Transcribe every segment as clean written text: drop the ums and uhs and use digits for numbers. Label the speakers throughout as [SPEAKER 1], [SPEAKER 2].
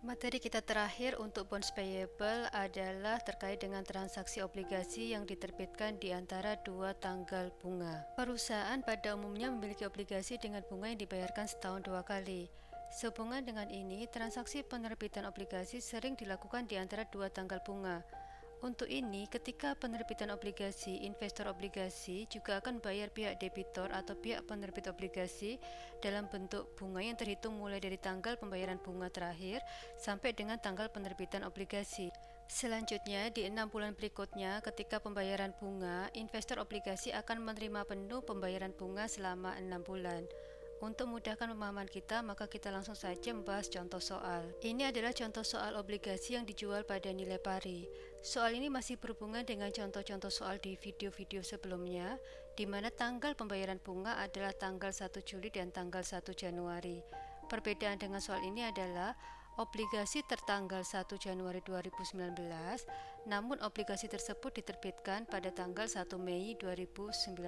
[SPEAKER 1] Materi kita terakhir untuk bonds payable adalah terkait dengan transaksi obligasi yang diterbitkan di antara dua tanggal bunga. Perusahaan pada umumnya memiliki obligasi dengan bunga yang dibayarkan setahun 2 kali. Sehubungan dengan ini, transaksi penerbitan obligasi sering dilakukan di antara dua tanggal bunga. Untuk ini, ketika penerbitan obligasi, investor obligasi juga akan bayar pihak debitor atau pihak penerbit obligasi dalam bentuk bunga yang terhitung mulai dari tanggal pembayaran bunga terakhir sampai dengan tanggal penerbitan obligasi. Selanjutnya, di 6 bulan berikutnya, ketika pembayaran bunga, investor obligasi akan menerima penuh pembayaran bunga selama 6 bulan. Untuk memudahkan pemahaman kita, maka kita langsung saja membahas contoh soal. Ini adalah contoh soal obligasi yang dijual pada nilai pari. Soal ini masih berhubungan dengan contoh-contoh soal di video-video sebelumnya, di mana tanggal pembayaran bunga adalah tanggal 1 Juli dan tanggal 1 Januari. Perbedaan dengan soal ini adalah obligasi tertanggal 1 Januari 2019, namun obligasi tersebut diterbitkan pada tanggal 1 Mei 2019.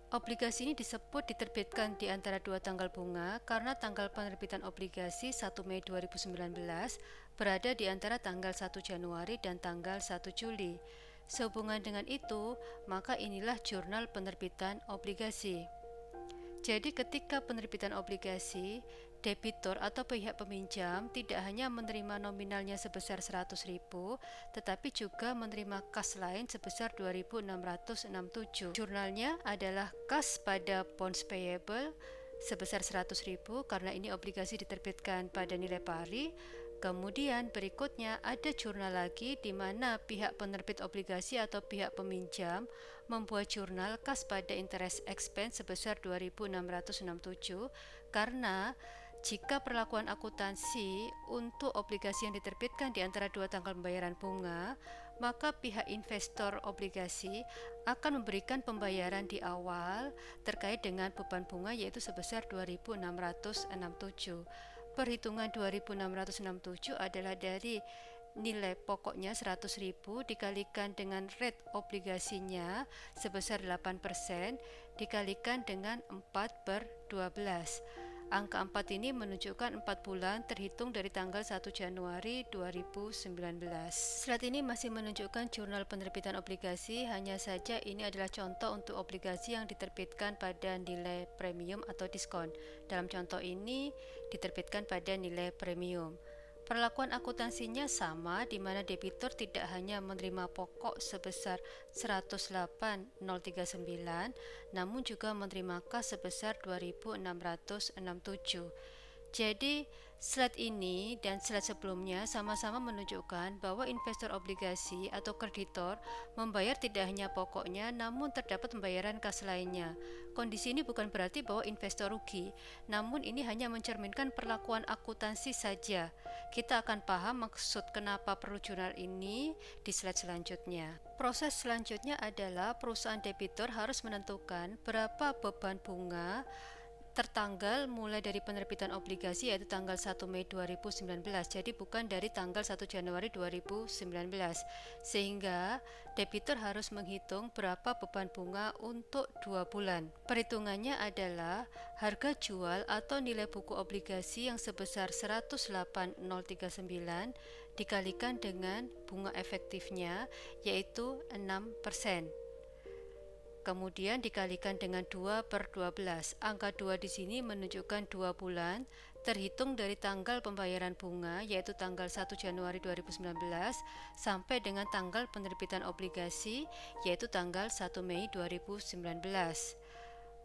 [SPEAKER 1] Obligasi ini disebut diterbitkan di antara dua tanggal bunga karena tanggal penerbitan obligasi 1 Mei 2019 berada di antara tanggal 1 Januari dan tanggal 1 Juli. Sehubungan dengan itu, maka inilah jurnal penerbitan obligasi. Jadi ketika penerbitan obligasi, debitur atau pihak peminjam tidak hanya menerima nominalnya sebesar 100.000, tetapi juga menerima kas lain sebesar 2.667. Jurnalnya adalah kas pada bonds payable sebesar 100.000 karena ini obligasi diterbitkan pada nilai pari. Kemudian berikutnya ada jurnal lagi di mana pihak penerbit obligasi atau pihak peminjam membuat jurnal kas pada interest expense sebesar 2.667 karena jika perlakuan akuntansi untuk obligasi yang diterbitkan di antara dua tanggal pembayaran bunga, maka pihak investor obligasi akan memberikan pembayaran di awal terkait dengan beban bunga yaitu sebesar 2.667. Perhitungan 2.667 adalah dari nilai pokoknya 100.000 dikalikan dengan rate obligasinya sebesar 8% dikalikan dengan 4/12. Angka 4 ini menunjukkan 4 bulan terhitung dari tanggal 1 Januari 2019. Slide ini masih menunjukkan jurnal penerbitan obligasi, hanya saja ini adalah contoh untuk obligasi yang diterbitkan pada nilai premium atau diskon. Dalam contoh ini diterbitkan pada nilai premium. Perlakuan akuntansinya sama di mana debitur tidak hanya menerima pokok sebesar 108.039 namun juga menerima kas sebesar 2.667. Jadi, slide ini dan slide sebelumnya sama-sama menunjukkan bahwa investor obligasi atau kreditor membayar tidak hanya pokoknya namun terdapat pembayaran kas lainnya. Kondisi ini bukan berarti bahwa investor rugi, namun ini hanya mencerminkan perlakuan akuntansi saja. Kita akan paham maksud kenapa perlu jurnal ini di slide selanjutnya. Proses selanjutnya adalah perusahaan debitur harus menentukan berapa beban bunga tertanggal mulai dari penerbitan obligasi yaitu tanggal 1 Mei 2019, jadi bukan dari tanggal 1 Januari 2019, sehingga debitur harus menghitung berapa beban bunga untuk 2 bulan. Perhitungannya adalah harga jual atau nilai buku obligasi yang sebesar 108.039 dikalikan dengan bunga efektifnya yaitu 6%. Kemudian dikalikan dengan 2/12. Angka 2 di sini menunjukkan 2 bulan terhitung dari tanggal pembayaran bunga yaitu tanggal 1 Januari 2019 sampai dengan tanggal penerbitan obligasi yaitu tanggal 1 Mei 2019.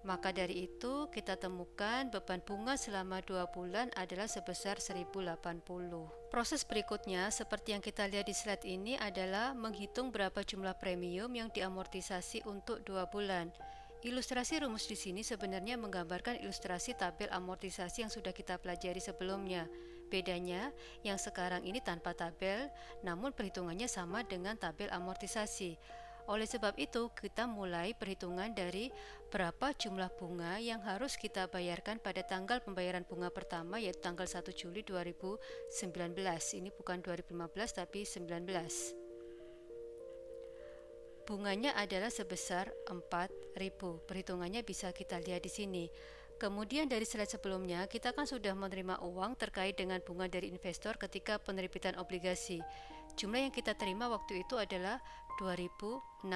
[SPEAKER 1] Maka dari itu kita temukan beban bunga selama 2 bulan adalah sebesar 1.080. Proses berikutnya seperti yang kita lihat di slide ini adalah menghitung berapa jumlah premium yang diamortisasi untuk 2 bulan. Ilustrasi rumus di sini sebenarnya menggambarkan ilustrasi tabel amortisasi yang sudah kita pelajari sebelumnya. Bedanya, yang sekarang ini tanpa tabel, namun perhitungannya sama dengan tabel amortisasi. Oleh sebab itu, kita mulai perhitungan dari berapa jumlah bunga yang harus kita bayarkan pada tanggal pembayaran bunga pertama yaitu tanggal 1 Juli 2019. Ini bukan 2015 tapi 19. Bunganya adalah sebesar 4.000. Perhitungannya bisa kita lihat di sini. Kemudian dari slide sebelumnya, kita kan sudah menerima uang terkait dengan bunga dari investor ketika penerbitan obligasi. Jumlah yang kita terima waktu itu adalah 2.667.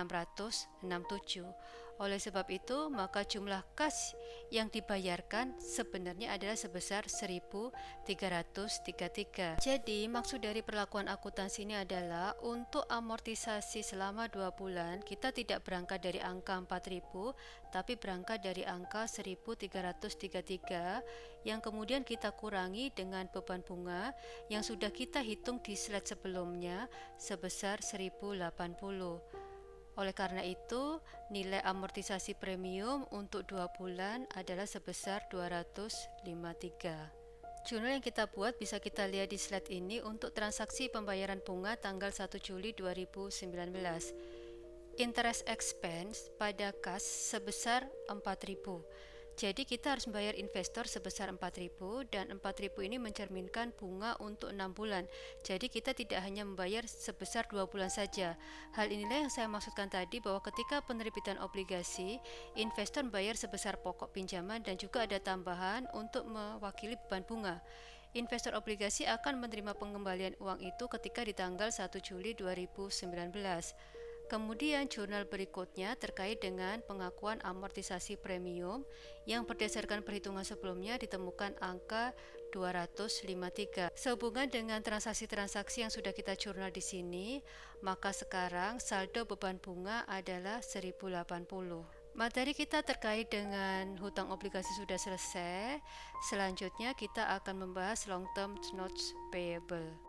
[SPEAKER 1] Oleh sebab itu, maka jumlah kas yang dibayarkan sebenarnya adalah sebesar 1.333. Jadi, maksud dari perlakuan akuntansi ini adalah untuk amortisasi selama 2 bulan, kita tidak berangkat dari angka 4.000, tapi berangkat dari angka 1.333 yang kemudian kita kurangi dengan beban bunga yang sudah kita hitung di slide sebelumnya sebesar 1.080. Oleh karena itu, nilai amortisasi premium untuk 2 bulan adalah sebesar 253. Jurnal yang kita buat bisa kita lihat di slide ini untuk transaksi pembayaran bunga tanggal 1 Juli 2019. Interest expense pada kas sebesar 4.000. Jadi kita harus membayar investor sebesar 4.000 dan 4.000 ini mencerminkan bunga untuk 6 bulan. Jadi kita tidak hanya membayar sebesar 2 bulan saja. Hal inilah yang saya maksudkan tadi bahwa ketika penerbitan obligasi, investor membayar sebesar pokok pinjaman dan juga ada tambahan untuk mewakili beban bunga. Investor obligasi akan menerima pengembalian uang itu ketika di tanggal 1 Juli 2019. Kemudian jurnal berikutnya terkait dengan pengakuan amortisasi premium yang berdasarkan perhitungan sebelumnya ditemukan angka 253. Sehubungan dengan transaksi-transaksi yang sudah kita jurnal di sini, maka sekarang saldo beban bunga adalah 1080. Materi kita terkait dengan hutang obligasi sudah selesai. Selanjutnya kita akan membahas long term notes payable.